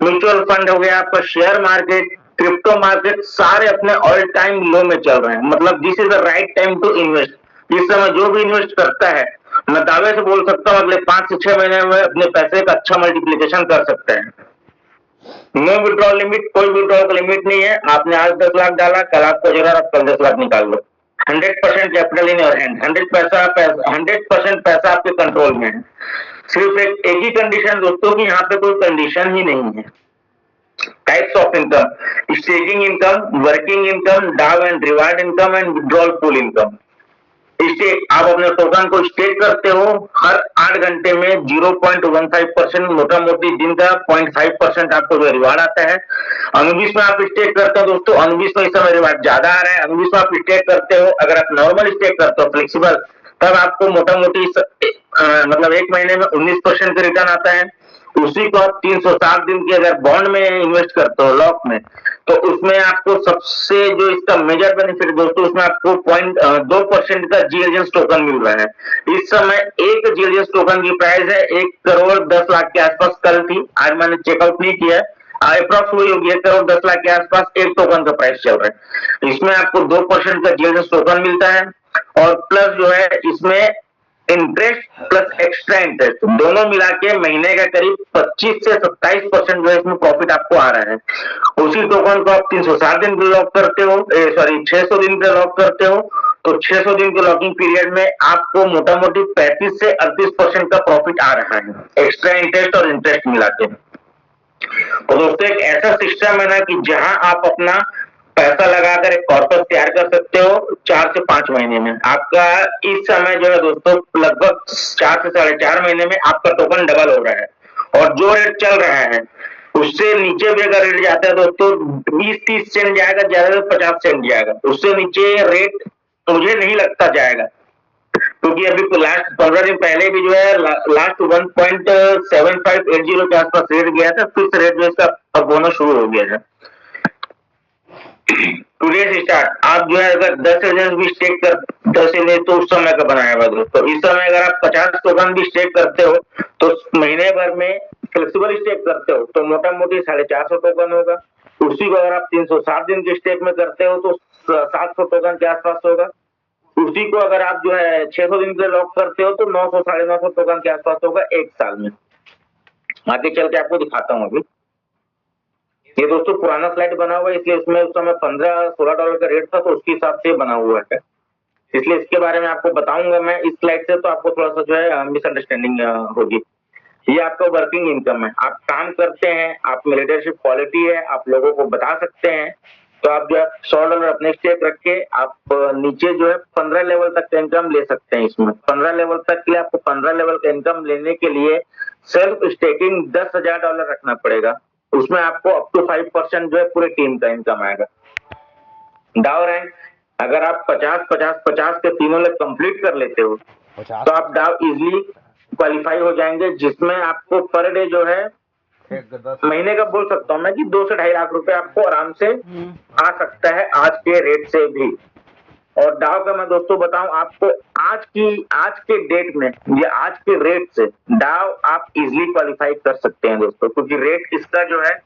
Mutual fund हो गया, आपका शेयर मार्केट, क्रिप्टो मार्केट, सारे अपने ऑल टाइम लो में चल रहे हैं। मतलब this is the right time to invest. इस समय जो भी इन्वेस्ट करता है, मैं दावे से बोल सकता हूँ अगले 5 से 6 महीने में अपने पैसे का अच्छा मल्टीप्लिकेशन कर सकते हैं। नो विड्रॉल लिमिट, कोई विड्रॉल का लिमिट नहीं है। आपने आज 10 लाख डाला, कल आपको जरूरत, आप कल 10 लाख निकाल लो। 100% कैपिटल इन योर हैंड, 100% पैसा आपके कंट्रोल में है। सिर्फ एक ही कंडीशन दोस्तों की, यहाँ पे कोई कंडीशन ही नहीं है। Types of income: staking income, working income, DAO and reward income and withdrawal pool income. Stake, आप अपने टोकन को स्टेक करते हो, हर 8 घंटे में 0.15% मोटा मोटी दिन का 0.5% आपको जो रिवार्ड आता है। अनुबिस में आप स्टेक करते हो दोस्तों, अनुबिस में इस समय रिवार्ड ज्यादा आ रहा है। अनुबिस में आप स्टेक करते हो, अगर आप नॉर्मल स्टेक करते हो फ्लेक्सिबल, तब आपको मोटा मोटी मतलब 1 महीने में 19% का रिटर्न आता है। उसी को आप 360 दिन की अगर बॉन्ड में इन्वेस्ट करते हो, लॉक में, तो उसमें आपको सबसे जो इसका मेजर बेनिफिट दोस्तों, उसमें आपको 2% का जीएलजीएस टोकन मिल रहा है। इस समय एक जीएलजीएस टोकन की प्राइस है 1 करोड़ 10 लाख के आसपास कल थी, आज मैंने चेकआउट नहीं किया। अप्रोक्स वही होगी, 1 करोड़ 10 लाख के आसपास एक टोकन का प्राइस चल रहा है। इसमें आपको 2% का जीएलजीएस टोकन मिलता है, और प्लस जो है इसमें इंटरेस्ट प्लस एक्स्ट्रा इंटरेस्ट दोनों मिला के महीने का करीब 25 से 27% जो है इसमें प्रॉफिट आपको आ रहा है। उसी टोकन को आप 360 दिन के लॉक करते हो, सॉरी 600 दिन के लॉक करते हो, तो 600 दिन के लॉकिंग पीरियड में आपको मोटा मोटी 35 से 38% का प्रॉफिट आ रहा है, एक्स्ट्रा इंटरेस्ट और इंटरेस्ट मिला के। तो दोस्तों एक ऐसा सिस्टम है ना कि जहां आप अपना पैसा लगाकर एक कॉर्पस तैयार कर सकते हो 4 से 5 महीने में। आपका इस समय जो है दोस्तों लगभग 4 से 4.5 महीने में आपका टोकन डबल हो रहा है, और जो रेट चल रहा है उससे नीचे भी अगर रेट जाता है दोस्तों 20-30 सेंट जाएगा, ज्यादा तो 50 सेंट जाएगा। उससे नीचे रेट मुझे नहीं लगता जाएगा, क्योंकि अभी लास्ट 15 दिन पहले भी जो है लास्ट 1.7580 के आसपास रेट गया था, फिक्स रेट जो इसका अब होना शुरू हो गया है। टुडे स्टार्ट आप जो है अगर 10 एजेंट भी स्टेक कर 10 एजेंट तो उस समय का बनाया हुआ दोस्तों। इस समय अगर आप 50 टोकन भी स्टेक करते हो तो महीने भर में फ्लेक्सिबल स्टेक करते हो तो मोटा मोटी 450 टोकन होगा। उसी को अगर आप 360 दिन के स्टेक में करते हो तो 700 टोकन के आसपास होगा। उसी को अगर आप जो है 600 दिन के लॉक करते हो तो 900 950 टोकन के आसपास होगा 1 साल में। आगे चल के आपको दिखाता हूँ। अभी ये दोस्तों पुराना स्लाइड बना हुआ है, इसलिए इसमें उस समय $15-16 का रेट था, तो उसके हिसाब से बना हुआ है, इसलिए इसके बारे में आपको बताऊंगा मैं इस स्लाइड से, तो आपको थोड़ा सा जो है मिसअंडरस्टैंडिंग होगी। ये आपका वर्किंग इनकम है, आप काम करते हैं, आप में लीडरशिप क्वालिटी है, आप लोगों को बता सकते हैं, तो आप जो है $100 अपने स्टेक रख के आप नीचे जो है 15 लेवल तक का इनकम ले सकते हैं। इसमें 15 लेवल तक के लिए आपको 15 लेवल का इनकम लेने के लिए सेल्फ स्टेकिंग $10,000 रखना पड़ेगा। उसमें आपको अप टू 5% जो है पूरे टीम का इनकम आएगा। डाउ रैंक अगर आप 50-50-50 के तीनों लेवल कंप्लीट कर लेते हो तो आप डाउ इजिली क्वालिफाई हो जाएंगे, जिसमें आपको पर डे जो है महीने का बोल सकता हूँ मैं कि 2 से 2.5 लाख रुपए आपको आराम से आ सकता है आज के रेट से भी। और डाव का मैं दोस्तों बताऊं आपको, आज के डेट में या आज के रेट से डाव आप इजिली क्वालिफाई कर सकते हैं दोस्तों, क्योंकि रेट इसका जो है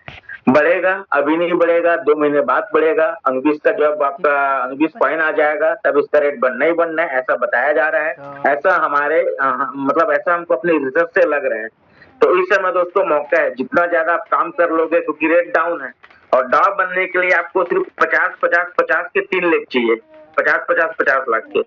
बढ़ेगा, अभी नहीं बढ़ेगा, 2 महीने बाद बढ़ेगा। अनुबिस का जब आपका अनुबिस कॉइन आ जाएगा तब इसका रेट बढ़ना ही बढ़ना है, ऐसा बताया जा रहा है। ऐसा हमारे मतलब ऐसा हमको अपने रिसर्च से लग रहा है। तो इस समय दोस्तों मौका है, जितना ज्यादा आप काम कर लोगे, क्योंकि रेट डाउन है, और डाव बनने के लिए आपको सिर्फ 50-50-50 के 3 लेग चाहिए, 50-50-50 लाख के।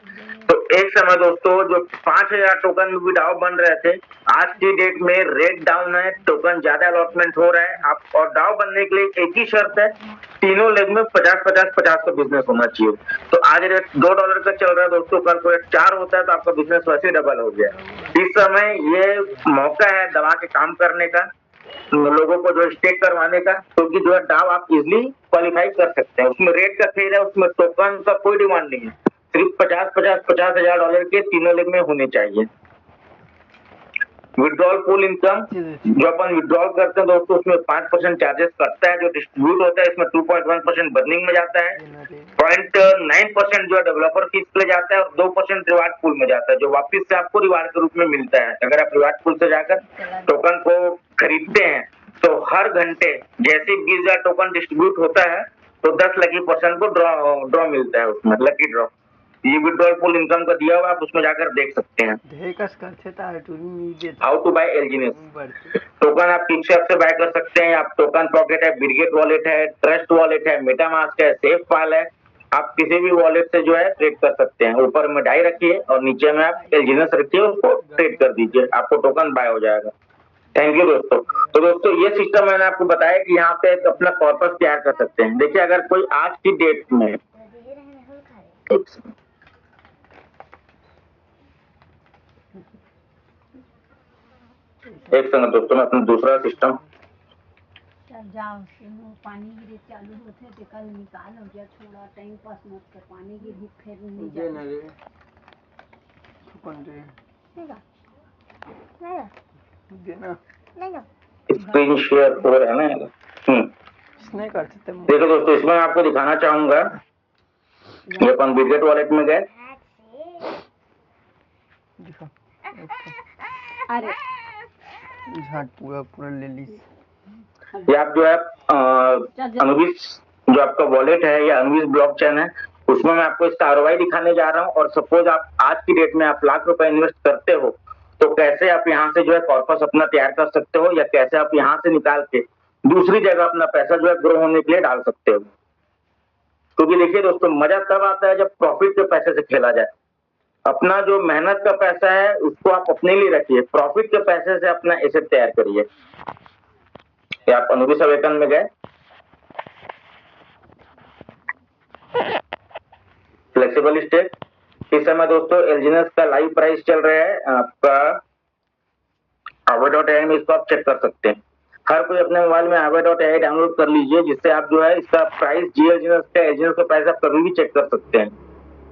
तो एक समय दोस्तों जो 5,000 टोकन में भी डाव बन रहे थे, आज की डेट में रेट डाउन है, टोकन ज्यादा अलॉटमेंट हो रहा है आप, और डाव बनने के लिए एक ही शर्त है, तीनों लेग में 50-50-50 का बिजनेस होना चाहिए। तो आज रेट $2 का चल रहा है दोस्तों, कल को रेट 4 होता है तो आपका बिजनेस वैसे डबल हो गया। इस समय ये मौका है दबा के काम करने का, लोगों को जो स्टेक करवाने का, क्योंकि जो है डाव आप इजिली क्वालिफाई कर सकते हैं। उसमें रेट का खेल है, उसमें टोकन का कोई डिमांड नहीं है, सिर्फ 50-50-50 $50,000 के तीनों लेग में होने चाहिए। विड्रॉल पूल इनकम जो अपन विड्रॉल करते हैं दोस्तों, उसमें 5% चार्जेस कटता है, जो डिस्ट्रीब्यूट होता है इसमें 2.1% बर्निंग में जाता है, 0.9% जो है डेवलपर फीस पे जाता है, और 2% रिवार्ड पूल में जाता है, जो वापस से आपको रिवार्ड के रूप में मिलता है। अगर आप रिवार्ड पूल से जाकर टोकन को खरीदते हैं तो हर घंटे जैसे 20,000 टोकन डिस्ट्रीब्यूट होता है तो 10 लकी पर्सन को ड्रॉ मिलता है, उसमें लकी ड्रॉ। ये विड्रॉल पूल इनकम का दिया हुआ, आप उसमें जाकर देख सकते हैं। हाउ टू बाय एलजीनियस टोकन आप किस ऐप से बाय कर सकते हैं। आप टोकन पॉकेट है, बिटगेट वॉलेट है, ट्रस्ट वॉलेट है, मेटामास्क है, सेफ फाइल है, आप किसी भी वॉलेट से जो है ट्रेड कर सकते हैं। ऊपर में डाई रखिए और नीचे में आप एलजीनियस रखिए, उसको ट्रेड कर दीजिए, आपको टोकन बाय हो जाएगा। थैंक यू दोस्तों। तो दोस्तों ये सिस्टम मैंने आपको बताया कि यहाँ पे अपना कॉर्पस तैयार कर सकते हैं। देखिए अगर कोई आज की डेट में एक सेकंड दोस्तों, मैं अपना दूसरा सिस्टम जाओ पानी गिरे चालू होते तो कल निकाल हो गया, थोड़ा टाइम पास मत कर, पानी गिर फिर नहीं जाना रे देना स्क्रीन शेयर हो रहा है ना। नहीं कर सकते। देखो दोस्तों, इसमें मैं आपको दिखाना चाहूंगा, ये अपन बिटगेट वॉलेट में गए, अरे झाट पूरा ले ली। ये आप जो है अनुविस जो आपका वॉलेट है या अनुविस ब्लॉकचेन है, उसमें मैं आपको इसका आरओआई दिखाने जा रहा हूँ। और सपोज आप आज की डेट में आप लाख रुपए इन्वेस्ट करते हो तो कैसे आप यहाँ से जो है कॉर्पस अपना तैयार कर सकते हो, या कैसे आप यहाँ से निकाल के दूसरी जगह अपना पैसा जो है ग्रो होने के लिए डाल सकते हो। क्योंकि देखिए दोस्तों, मजा तब आता है जब प्रॉफिट के पैसे से खेला जाए। अपना जो मेहनत का पैसा है उसको आप अपने लिए रखिए, प्रॉफिट के पैसे से अपना एसेट तैयार करिए। आप अनुविस अवेकन में गए, फ्लेक्सिबल स्टेक, इस समय दोस्तों एलजीनियस का लाइव प्राइस चल रहा है आपका aave.ai में, इसको आप चेक कर सकते हैं। हर कोई अपने मोबाइल में aave.ai डाउनलोड कर लीजिए, जिससे आप जो है इसका प्राइस एलजीनियस का प्राइस आप कभी भी चेक कर सकते हैं।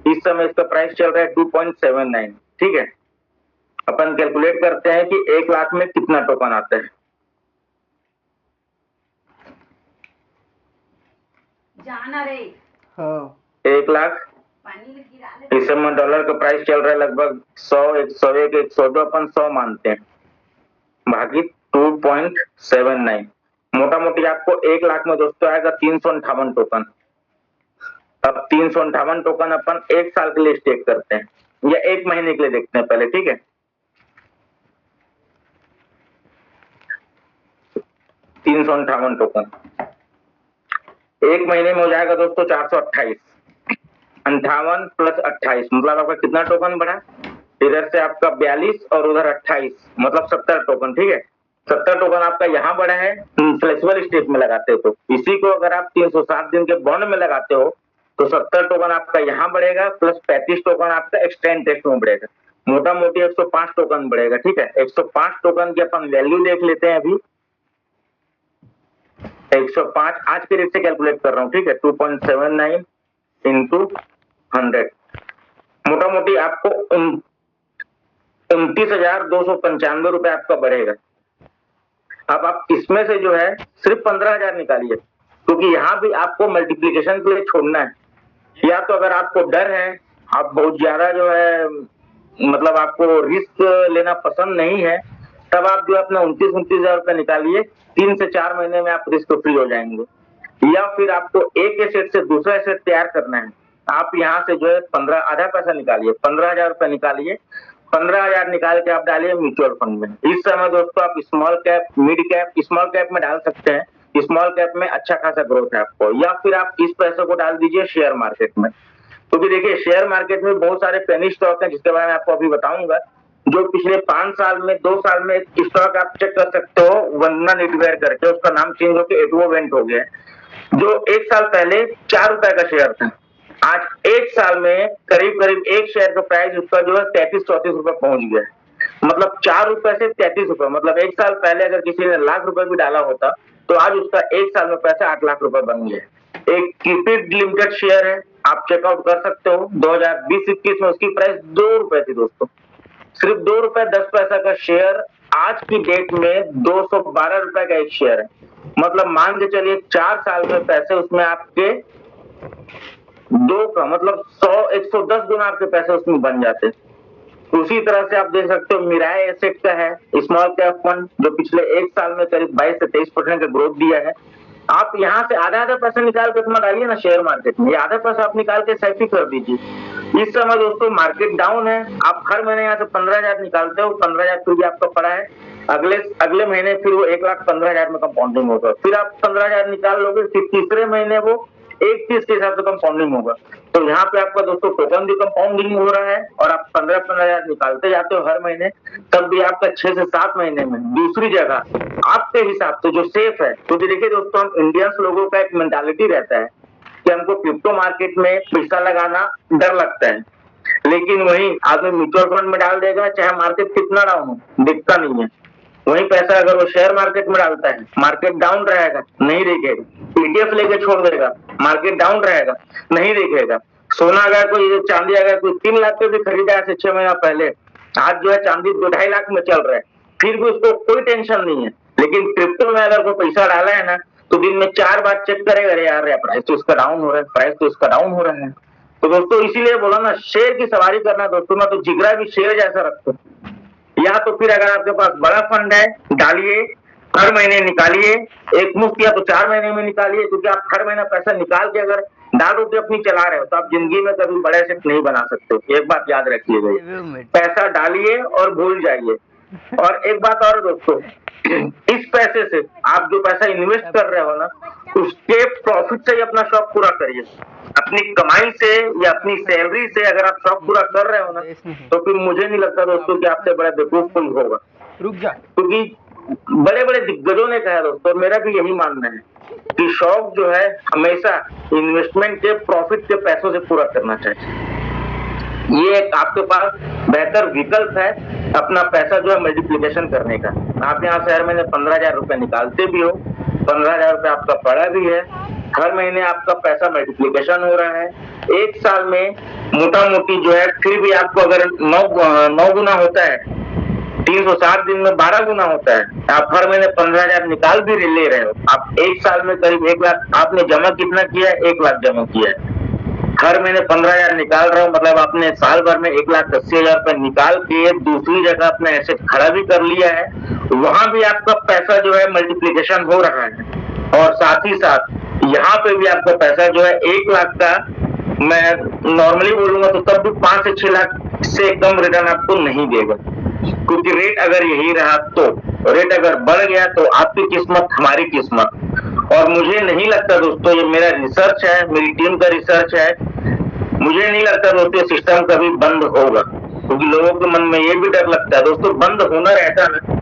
इस समय इसका प्राइस चल रहा है 2.79। ठीक है, अपन कैलकुलेट करते हैं कि 1 लाख में कितना टोकन आता है। जाना रे 1 लाख, इस समय डॉलर का प्राइस चल रहा है लगभग 100, 101, 102, अपन 100 मानते हैं, भागी 2.79। मोटा मोटी आपको 1 लाख में दोस्तों आएगा 358 टोकन। अब 358 टोकन अपन 1 साल के लिए स्टेक करते हैं या 1 महीने के लिए देखते हैं पहले। ठीक है, 358 टोकन 1 महीने में हो जाएगा दोस्तों 428। 58 प्लस 28 मतलब आपका कितना टोकन बढ़ा, इधर से आपका 42 और उधर 28 मतलब 70 टोकन। ठीक है, 70 टोकन आपका यहाँ बढ़ा है फ्लेक्सिबल स्टेक में लगाते हो। तो इसी को अगर आप 360 दिन के बॉन्ड में लगाते हो तो 70 टोकन आपका यहाँ बढ़ेगा, प्लस 35 टोकन आपका एक्स्ट्रा इंटरेस्ट में बढ़ेगा, मोटा मोटी 105 टोकन बढ़ेगा। ठीक है, 105 टोकन की अपन वैल्यू देख लेते हैं। अभी 105 आज के रेट से कैलकुलेट कर रहा हूँ। ठीक है, 2.79 इंटू 100, मोटा मोटी आपको 29,295 रुपए आपका बढ़ेगा। अब आप इसमें से जो है सिर्फ 15,000 निकालिए, क्योंकि यहाँ भी आपको मल्टीप्लीकेशन के लिए छोड़ना है। या तो अगर आपको डर है, आप बहुत ज्यादा जो है मतलब आपको रिस्क लेना पसंद नहीं है, तब आप जो अपना 29,000 रुपए निकालिए, 3 से 4 महीने में आप रिस्क फ्री हो जाएंगे। या फिर आपको एक एसेट से दूसरा एसेट तैयार करना है, आप यहाँ से जो है 15 आधा पैसा निकालिए, 15,000 रुपए निकालिए, 15,000 निकाल के आप डालिए म्यूचुअल फंड में। इस समय दोस्तों आप small cap, mid cap, small cap में डाल सकते हैं, स्मॉल कैप में अच्छा खासा ग्रोथ है आपको। या फिर आप इस पैसे को डाल दीजिए शेयर मार्केट में, क्योंकि देखिए शेयर मार्केट में बहुत सारे पेनी स्टॉक हैं जिसके बारे में आपको अभी बताऊंगा, जो पिछले 5 साल में 2 साल में स्टॉक आप चेक कर सकते हो, वंदना नेटवेयर करके, उसका नाम चेंज होकर एडवोवेंट हो गया, जो 1 साल पहले 4 रुपए का शेयर था, आज 1 साल में करीब करीब एक शेयर का प्राइस उसका जो है 33-34 रुपए पहुंच गया है। मतलब 4 रुपए से 33 रुपए, मतलब 1 साल पहले अगर किसी ने लाख रुपए भी डाला होता तो आज उसका 1 साल में पैसा 8 लाख रुपए बन गया। एक कीपिट लिमिटेड शेयर है, आप चेकआउट कर सकते हो, 2020-21 में उसकी प्राइस 2 रुपए थी दोस्तों, सिर्फ 2 रुपए 10 पैसा का शेयर आज की डेट में 212 रुपए का एक शेयर है। मतलब मान के चलिए 4 साल में पैसे उसमें आपके 2 का मतलब 100-110 गुना आपके पैसे उसमें बन जाते। उसी तरह से आप देख सकते हो मिराय एसेट का है स्मॉल कैप फंड, जो पिछले एक साल में करीब 22 से 23% का ग्रोथ दिया है। आप यहाँ से आधा आधा पैसा निकाल के अपना डालिए ना शेयर मार्केट में, आधा पैसा आप निकाल के सेफी कर दीजिए। इस समय दोस्तों मार्केट डाउन है, आप हर महीने यहाँ से 15,000 निकालते हो, 15,000 फिर भी आपका पड़ा है, अगले महीने फिर वो 1,15,000 में कंपाउंडिंग होगा, फिर आप 15,000 निकाल लोगे, फिर तीसरे महीने वो 1,30 के हिसाब से कंपाउंडिंग होगा। तो यहाँ पे आपका दोस्तों टोकन भी कंपाउंडिंग हो रहा है और आप 15,000 निकालते जाते हो हर महीने, तब भी आपका 6 से 7 महीने में दूसरी जगह आपके हिसाब से जो सेफ है। क्योंकि देखिए दोस्तों, हम इंडियंस लोगों का एक मेंटालिटी रहता है कि हमको क्रिप्टो मार्केट में पैसा लगाना डर लगता है, लेकिन वही आदमी म्यूचुअल फंड में डाल देगा, चाहे मार्केट कितना डाउन हो, दिखता नहीं है। वही पैसा अगर वो शेयर मार्केट में डालता है, मार्केट डाउन रहेगा, नहीं देखेगा, पीडीएफ लेके छोड़ देगा, मार्केट डाउन रहेगा, नहीं देखेगा। सोना अगर कोई, चांदी अगर कोई 3 लाख पे भी खरीदा है 6 महीना पहले, आज जो है चांदी 2-2.5 लाख में चल रहा है, फिर भी उसको कोई टेंशन नहीं है। लेकिन क्रिप्टो में अगर कोई पैसा डाला है ना, तो दिन में 4 बार चेक करेगा, अरे यार प्राइस तो इसका डाउन हो रहा है, प्राइस तो इसका डाउन हो रहा है। तो दोस्तों इसीलिए बोला ना, शेयर की सवारी करना दोस्तों ना, तो जिगरा भी शेयर जैसा रखो, या तो फिर अगर आपके पास बड़ा फंड है डालिए, हर महीने निकालिए, एक मुश्त या तो 4 महीने में निकालिए, क्योंकि आप हर महीना पैसा निकाल के अगर डाल के अपनी चला रहे हो तो आप जिंदगी में कभी बड़े सेट नहीं बना सकते। एक बात याद रखिएगा, पैसा डालिए और भूल जाइए। और एक बात और दोस्तों, इस पैसे से आप जो पैसा इन्वेस्ट कर रहे हो ना, उसके प्रॉफिट से ही अपना शौक पूरा करिए। अपनी कमाई से या अपनी सैलरी से अगर आप शौक पूरा कर रहे हो ना, तो फिर मुझे नहीं लगता दोस्तों कि आपसे बड़ा बेवकूफ कोई होगा। रुक जा। क्योंकि बड़े बड़े दिग्गजों ने कहा दोस्तों, मेरा भी यही मानना है कि शौक जो है हमेशा इन्वेस्टमेंट के प्रॉफिट के पैसों से पूरा करना चाहिए। ये एक आपके पास बेहतर विकल्प है अपना पैसा जो है मल्टीप्लिकेशन करने का। आप यहाँ से हर महीने 15,000 रुपए निकालते भी हो, 15,000 रुपए आपका पड़ा भी है, हर महीने आपका पैसा मल्टीप्लिकेशन हो रहा है। एक साल में मोटा मोटी जो है फिर भी आपको अगर 9 गुना होता है, 360 दिन में 12 गुना होता है। आप हर महीने 15,000 निकाल भी ले रहे हो, आप एक साल में करीब 1 लाख आपने जमा कितना किया है? 1 लाख जमा किया है। हर महीने 15,000 निकाल रहे हो, मतलब आपने साल भर में 1,80,000 रुपए निकाल के दूसरी जगह अपना एसेट खड़ा भी कर लिया है। वहां भी आपका पैसा जो है मल्टीप्लिकेशन हो रहा है, और साथ ही साथ यहाँ पे भी आपका पैसा जो है 1 लाख का, मैं नॉर्मली बोलूंगा तो तब भी 5 से 6 लाख से कम रिटर्न आपको नहीं देगा। क्योंकि रेट अगर यही रहा, तो रेट अगर बढ़ गया तो आपकी किस्मत हमारी किस्मत। और मुझे नहीं लगता दोस्तों, ये मेरा रिसर्च है, मेरी टीम का रिसर्च है, मुझे नहीं लगता दोस्तों सिस्टम कभी बंद होगा। क्योंकि लोगों के मन में ये भी डर लगता है दोस्तों, बंद होना रहता है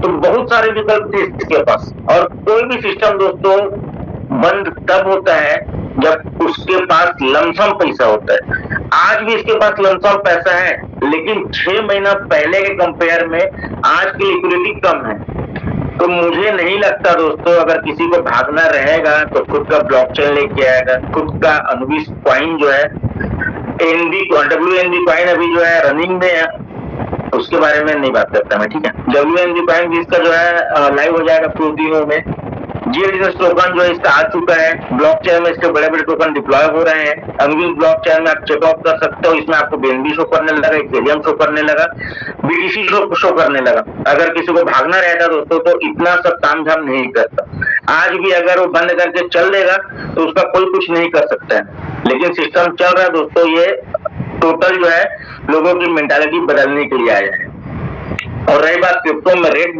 तो बहुत सारे विकल्प थे इसके पास। और कोई भी सिस्टम दोस्तों बंद तब होता है जब उसके पास लमसम पैसा होता है। आज भी इसके पास लमसम पैसा है, लेकिन 6 महीना पहले के कंपेयर में आज की लिक्विडिटी कम है। तो मुझे नहीं लगता दोस्तों, अगर किसी को भागना रहेगा तो खुद का ब्लॉकचेन लेके आएगा, खुद का अनुविश कॉइन जो है, WNB कॉइन अभी जो है रनिंग में है, उसके बारे में नहीं बात करता मैं, ठीक है। WNB कॉइन जिसका जो है लाइव हो जाएगा कुछ दिनों में। GLDS टोकन जो है इसका आ चुका है, ब्लॉकचेन में इसके बड़े बड़े टोकन डिप्लॉय हो रहे हैं। अनविल ब्लॉकचेन में आप चेकआउट कर सकते हो, इसमें आपको BNB शो करने लगा, इथेरियम शो करने लगा, BTC शो करने लगा। अगर किसी को भागना रहता दोस्तों तो इतना सब तामझाम नहीं करता। आज भी अगर वो बंद करके चल देगा तो उसका कोई कुछ नहीं कर सकता है। लेकिन सिस्टम चल रहा है दोस्तों, ये टोटल जो है लोगों की मेंटालिटी बदलने के लिए आया है। और रही बात क्रिप्टो में रेट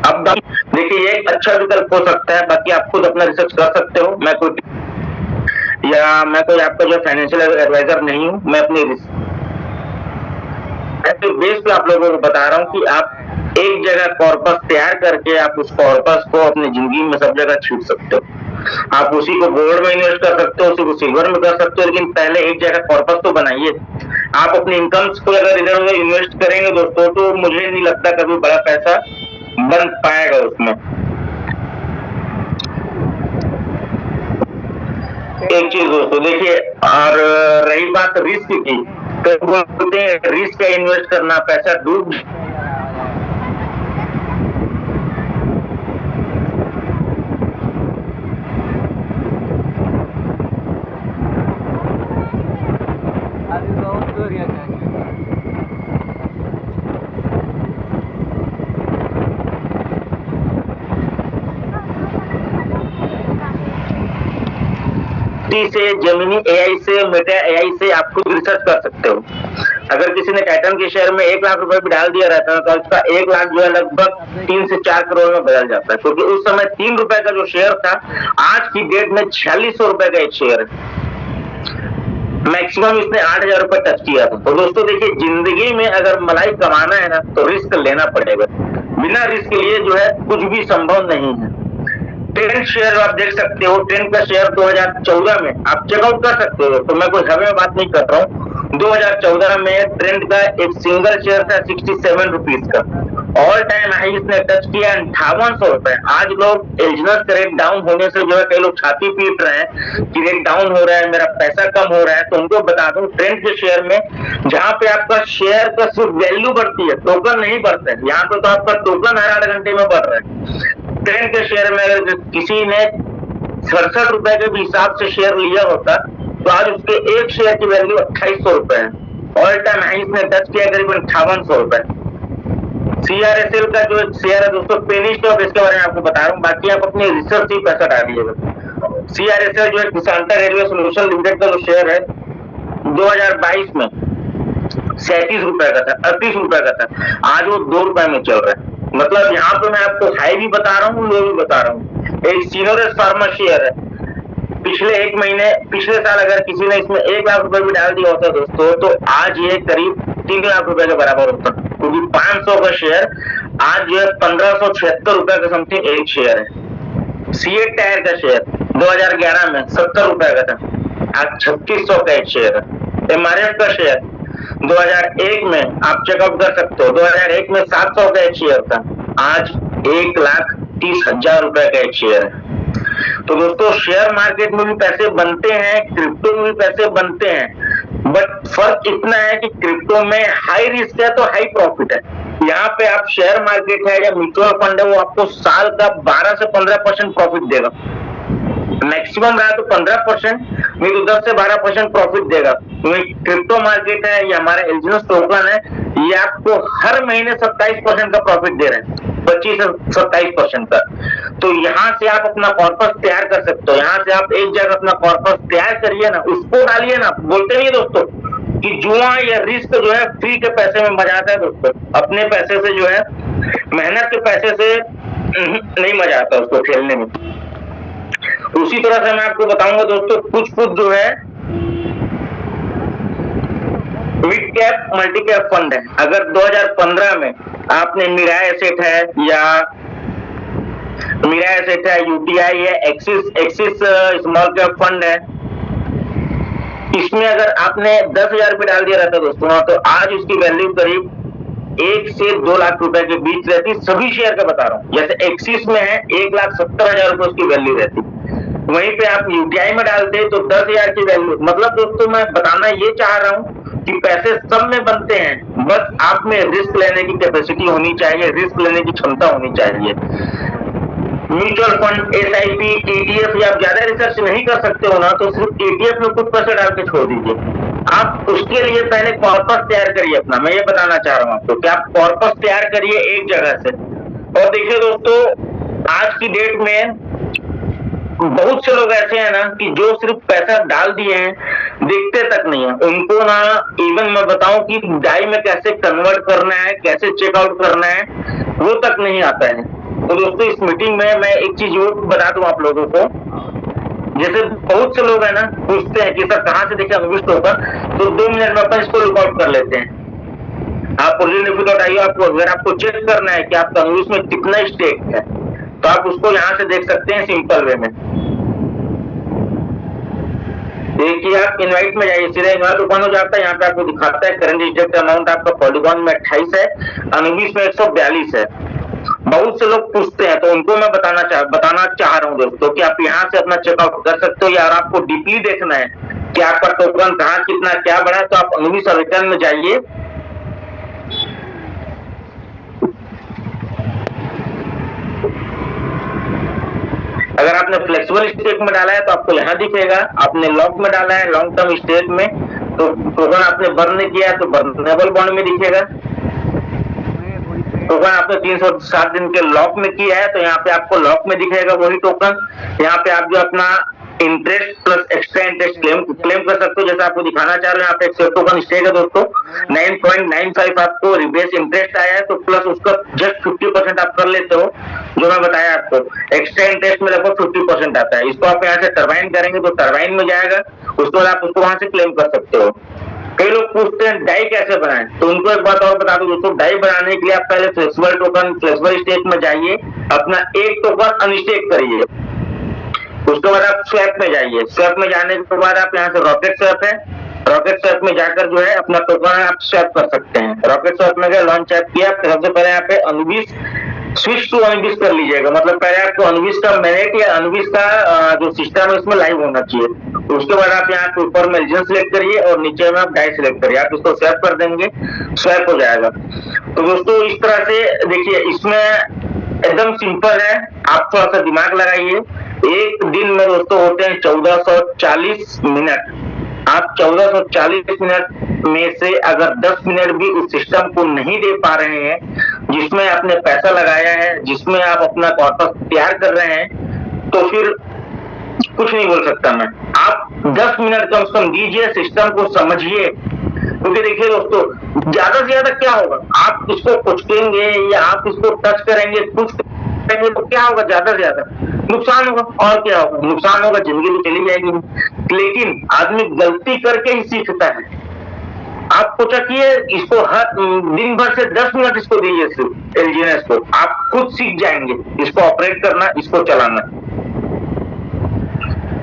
अब देखिए, ये एक अच्छा विकल्प हो सकता है, बाकी आप खुद अपना रिसर्च कर सकते हो। मैं कोई आपका जो फाइनेंशियल एडवाइजर नहीं हूँ, मैं अपने बेस पे आप लोगों को बता रहा हूँ कि आप एक जगह कॉर्पस तैयार करके आप उस कॉर्पस को अपनी जिंदगी में सब जगह छीट सकते हो। आप उसी को गोल्ड में इन्वेस्ट कर सकते हो, उसी को सिल्वर में कर सकते हो, लेकिन पहले एक जगह कॉर्पस तो बनाइए। आप अपनी इनकम्स को अगर इधर उधर इन्वेस्ट करेंगे दोस्तों, तो मुझे नहीं लगता कभी बड़ा पैसा बन पाएगा उसमें। एक चीज दोस्तों देखिए, और रही बात रिस्क की, तो बोलते हैं रिस्क का इन्वेस्ट करना, पैसा डूब DAXT से, जेमिनी AI से, मेटा AI से आप खुद रिसर्च कर सकते हो। अगर किसी ने टाइटन के शेयर में 1 लाख रुपए भी डाल दिया रहता है तो उसका 1 लाख जो है लगभग 3 से 4 करोड़ में बदल जाता है, क्योंकि उस समय 3 रुपए का जो शेयर था आज की डेट में 4600 रुपए का एक शेयर है। मैक्सिमम इसने 8000 रुपए टच किया था। तो दोस्तों देखिए, जिंदगी में अगर मलाई कमाना है ना तो रिस्क लेना पड़ेगा। बिना रिस्क लिए जो है कुछ भी संभव नहीं है। ट्रेंड शेयर आप देख सकते हो, ट्रेंड का शेयर 2014 में आप चेकआउट कर सकते हो। तो मैं कोई हवा में बात नहीं कर रहा हूँ। 2014 में ट्रेंड का एक सिंगल शेयर था 67 रुपीज का। ऑल टाइम हाई इसने टच किया 5800 रुपए। आज लोग एल्जिनस का रेट डाउन होने से जो है कई लोग छाती पीट रहे हैं कि रेट डाउन हो रहा है, मेरा पैसा कम हो रहा है। तो उनको बता दूं, ट्रेंड के शेयर में जहां पे आपका शेयर का सिर्फ वैल्यू बढ़ती है, टोकन नहीं बढ़ते हैं। यहाँ पे तो आपका टोकन हर 8 घंटे में बढ़ रहा है। ट्रेंड के शेयर में अगर किसी ने 67 रुपए के भी हिसाब से शेयर लिया होता तो आज उसके एक शेयर की वैल्यू 2800 रुपए है। ऑल टाइम हाई इसने टच किया करीबन 5800 रुपए। CRSL का जो शेयर है दोस्तों, पेनी स्टॉक, इसके बारे में आपको बता रहा हूँ, बाकी आप अपने रिसर्च से ही पैसा डालिएगा। CRSL जो है किसानता रेलवे सोल्यूशन लिमिटेड का जो शेयर है 2022 में 37 रुपए का था, 38 रुपए का था। आज वो 2 रुपए में चल रहा है। मतलब यहाँ पे मैं आपको हाई भी बता रहा हूँ, लो भी बता रहा हूँ। एक सीनोरेस फार्मा शेयर है, पिछले साल अगर किसी ने इसमें 1 लाख रुपए भी डाल दिया होता दोस्तों, तो आज ये करीब 3 लाख रुपए के बराबर होता, क्योंकि 500 का शेयर आज जो है 1576 रुपए का समथिंग एक शेयर है। सीएट टायर का शेयर 2011 में 70 रुपए का था, आज 3600 का एक शेयर है। MRF का शेयर 2001 में आप चेकआउट कर सकते हो, 2001 में 700 का एक शेयर था, आज 1,30,000 रुपए का एक शेयर है। तो दोस्तों, शेयर मार्केट में भी पैसे बनते हैं, क्रिप्टो में भी पैसे बनते हैं, बट फर्क इतना है कि क्रिप्टो में हाई रिस्क है तो हाई प्रॉफिट है। यहाँ पे आप शेयर मार्केट है या म्यूचुअल फंड है, वो आपको साल का 12 से 15% प्रॉफिट देगा। मैक्सिमम रहा तो 15%, नहीं तो 10 से 12% प्रॉफिट देगा। क्रिप्टो मार्केट है या हमारा एल्जिनस टोकन है, ये आपको हर महीने 27% का प्रॉफिट दे रहे हैं, 25 से 27% का। तो यहाँ से आप अपना कॉर्पस तैयार कर सकते हो। यहाँ से आप एक जगह अपना कॉर्पस तैयार करिए ना, उसको डालिए ना। बोलते नहीं दोस्तों कि जुआ या रिस्क जो है फ्री के पैसे में मजा आता है दोस्तों, अपने पैसे से जो है, मेहनत के पैसे से नहीं मजा आता उसको खेलने में। उसी तरह से मैं आपको बताऊंगा दोस्तों, कुछ जो है mid cap multi cap fund है। अगर 2015 में आपने मिराय एसेट है या UTI है, एक्सिस स्मॉल कैप फंड है, इसमें अगर आपने 10,000 रुपए डाल दिया रहता दोस्तों, तो आज उसकी वैल्यू करीब 1 से 2 लाख रुपए के बीच रहती। सभी शेयर का बता रहा हूँ। जैसे एक्सिस में है 1,70,000 रुपए उसकी वैल्यू रहती, वहीं पे आप UTI में डालते तो 10,000 की वैल्यू। मतलब दोस्तों, मैं बताना ये चाह रहा हूँ कि पैसे सब में बनते हैं, बस आप में रिस्क लेने की कैपेसिटी होनी चाहिए, रिस्क लेने की क्षमता होनी चाहिए। म्यूचुअल फंड, SIP, ETF या आप ज्यादा रिसर्च नहीं कर सकते हो ना, तो सिर्फ ETF में कुछ पैसे डाल के छोड़ दीजिए। आप उसके लिए पहले कॉर्पस तैयार करिए अपना। मैं ये बताना चाह रहा हूँ आपको कि आप कॉर्पस तैयार करिए एक जगह से। और देखिए दोस्तों, आज की डेट में बहुत से लोग ऐसे हैं ना कि जो सिर्फ पैसा डाल दिए हैं, देखते तक नहीं है उनको ना। इवन मैं बताऊं कि डाई में कैसे कन्वर्ट करना है, कैसे चेकआउट करना है, वो तक नहीं आता है। तो दोस्तों, इस मीटिंग में मैं एक चीज और बता दूं आप लोगों को। जैसे बहुत से लोग है ना पूछते हैं कि सर कहाँ से देखें अनुविष्ट टोकन, तो 2 मिनट में अपन इसको लुकआउट कर लेते हैं। आप आइए, आपको अगर आपको चेक करना है कि आपका अनुविष्ट में कितना स्टेक है, तो आप उसको यहाँ से देख सकते हैं सिंपल वे में। देखिए, आप इनवाइट में जाइए, सीधा इनवाइट ओपन हो जाता है। यहाँ पे आपको दिखाता है करंट इंजेक्ट अमाउंट आपका पॉलीगॉन में 28 है, अनुविष्ट में 142 है। बहुत से लोग पूछते हैं, तो उनको मैं बताना चाह रहा हूँ दोस्तों कि आप यहाँ से अपना चेकआउट कर सकते हो। या आपको डीपली देखना है कि आपका टोकन कहाँ कितना क्या बढ़ा, तो आप अनुविष्ट रिटर्न में जाइए। अगर आपने फ्लेक्सिबल स्टेक में डाला है तो आपको यहाँ दिखेगा, आपने लॉक में डाला है लॉन्ग टर्म स्टेक में, तो टोकन आपने बर्न किया है तो बर्नेबल बॉन्ड में दिखेगा। टोकन आपने 360 दिन के लॉक में किया है तो यहाँ पे आपको लॉक में दिखेगा वही टोकन। यहाँ पे आप जो अपना interest plus extra interest claim कर सकते हो। जैसे आपको दिखाना चाह रहे हो यहाँ पे एक शेयर टोकन स्टेक है दोस्तों, 9.95 आपको रिबेस इंटरेस्ट आया है, तो प्लस उसका जस्ट 50% आप कर लेते हो, जो मैं बताया आपको। एक्स्ट्रा इंटरेस्ट में लगभग 50% आता है। इसको आप यहाँ से टरबाइन करेंगे तो टरबाइन में जाएगा, उसके बाद आप उसको वहां से क्लेम कर सकते हो। कई लोग पूछते हैं डाई कैसे बनाएं, तो उनको एक बात और बता दूं दोस्तों, डाई बनाने के लिए आप पहले फ्लेक्सिबल टोकन फ्लेक्सिबल स्टेक में जाइए, अपना एक टोकन अनस्टेक करिए, उसके बाद आप स्वैप में जाइए। स्वैप में जाने के बाद आप यहाँ से रॉकेट स्वैप है, रॉकेट स्वैप में जाकर जो है अपना टोकन आप स्वैप कर सकते हैं। रॉकेट स्वैप में गए, लॉन्च ऐप किया, सबसे पहले यहाँ पे अनविश स्विच टू अनविश कर लीजिएगा, मतलब पहले आपको अनविश का मैनेट या अनविश का जो सिस्टम है उसमें लाइव होना चाहिए। उसके बाद आप यहाँ पे ऊपर में रीजन सिलेक्ट करिए और नीचे में आप डाई सिलेक्ट करिए, आप इसको स्वैप कर देंगे, स्वैप हो जाएगा। तो दोस्तों इस तरह से देखिए, इसमें एकदम सिंपल है, आप थोड़ा सा दिमाग लगाइए। एक दिन में दोस्तों होते हैं 1440 मिनट, आप 1440 मिनट में से अगर 10 मिनट भी उस सिस्टम को नहीं दे पा रहे हैं जिसमें आपने पैसा लगाया है, जिसमें आप अपना कॉर्पस तैयार कर रहे हैं, तो फिर कुछ नहीं बोल सकता मैं। आप 10 मिनट कम से कम दीजिए, सिस्टम को समझिए, क्योंकि देखिए दोस्तों ज्यादा से ज्यादा क्या होगा, आप इसको कुचकेंगे या आप इसको टच करेंगे, कुछ करेंगे तो क्या होगा, ज्यादा से ज्यादा नुकसान होगा। और क्या होगा, नुकसान होगा, जिंदगी तो चली जाएगी। लेकिन आदमी गलती करके ही सीखता है। आप कुछ किए इसको, हर दिन भर से 10 मिनट इसको दीजिए, सिर्फ एलजीएनएस को, आप खुद सीख जाएंगे इसको ऑपरेट करना, इसको चलाना।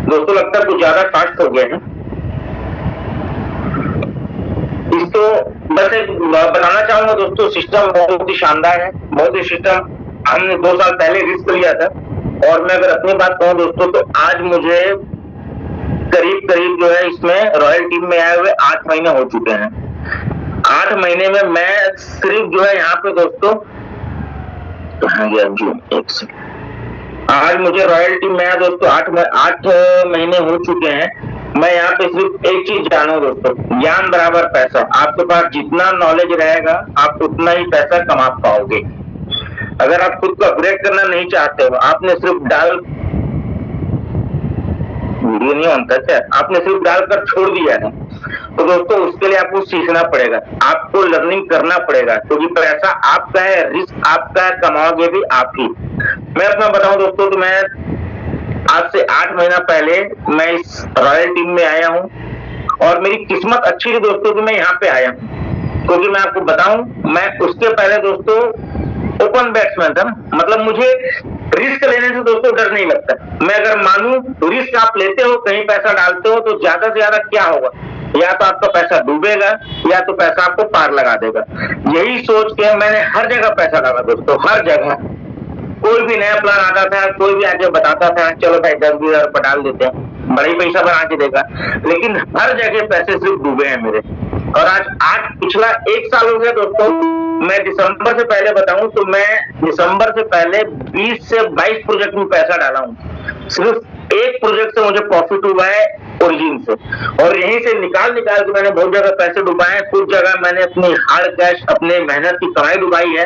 दोस्तों लगता है कुछ ज्यादा फास्ट हो गया है, इसको बस एक बताना चाहूंगा दोस्तों, सिस्टम बहुत ही शानदार है, बहुत ही सिस्टम हमने 2 साल पहले रिस्क लिया था। और मैं अगर अपनी बात कहूं दोस्तों, तो आज मुझे करीब जो है इसमें रॉयल टीम में आए हुए 8 महीने हो चुके हैं। 8 महीने में मैं सिर्फ जो है यहाँ पे दोस्तों, कहाँ गया जो, एक सेकंड, आज मुझे रॉयल टीम में आया दोस्तों 8 महीने हो चुके हैं। मैं यहाँ पे सिर्फ एक चीज जाना हूं दोस्तों, ज्ञान बराबर पैसा। आपके पास जितना नॉलेज रहेगा आप उतना ही पैसा कमा पाओगे। अगर आप खुद को अपग्रेड करना नहीं चाहते हो, आपने सिर्फ वीडियो नहीं होता क्या, आपने सिर्फ डालकर छोड़ दिया है, तो दोस्तों उसके लिए आपको सीखना पड़ेगा, आपको लर्निंग करना पड़ेगा, क्योंकि पैसा आपका है, रिस्क आपका है, कमाओगे भी आप ही। मैं अपना बताऊं दोस्तों, तो मैं आज से 8 महीना पहले मैं इस रॉयल टीम में आया हूं, और मेरी किस्मत अच्छी थी दोस्तों कि मैं यहाँ पे आया हूं, क्योंकि मैं आपको बताऊं, मैं उसके पहले दोस्तों ओपन बैट्समैन था, मतलब मुझे रिस्क लेने से दोस्तों डर नहीं लगता। मैं अगर मानूं रिस्क आप लेते हो, कहीं पैसा डालते हो, तो ज्यादा से ज्यादा क्या होगा, या तो आपका पैसा डूबेगा या तो पैसा आपको पार लगा देगा। यही सोच के मैंने हर जगह पैसा डाला दोस्तों, हर जगह। कोई भी नया प्लान आता था, कोई भी आके बताता था चलो भाई 10-20 रुपए डाल देते हैं, बड़ा ही पैसा बना के देगा, लेकिन हर जगह पैसे सिर्फ डूबे हैं मेरे। और आज पिछला 1 साल हो गया दोस्तों, मैं दिसंबर से पहले बताऊं तो मैं दिसंबर से पहले 20 से 22 प्रोजेक्ट में पैसा डाला हूं। सिर्फ एक प्रोजेक्ट से मुझे प्रॉफिट हुआ है ओरिजिन से, और यहीं से निकाल के मैंने बहुत जगह पैसे डुबाए हैं, कुछ जगह मैंने अपनी हार्ड कैश, अपने मेहनत की कमाई डुबाई है।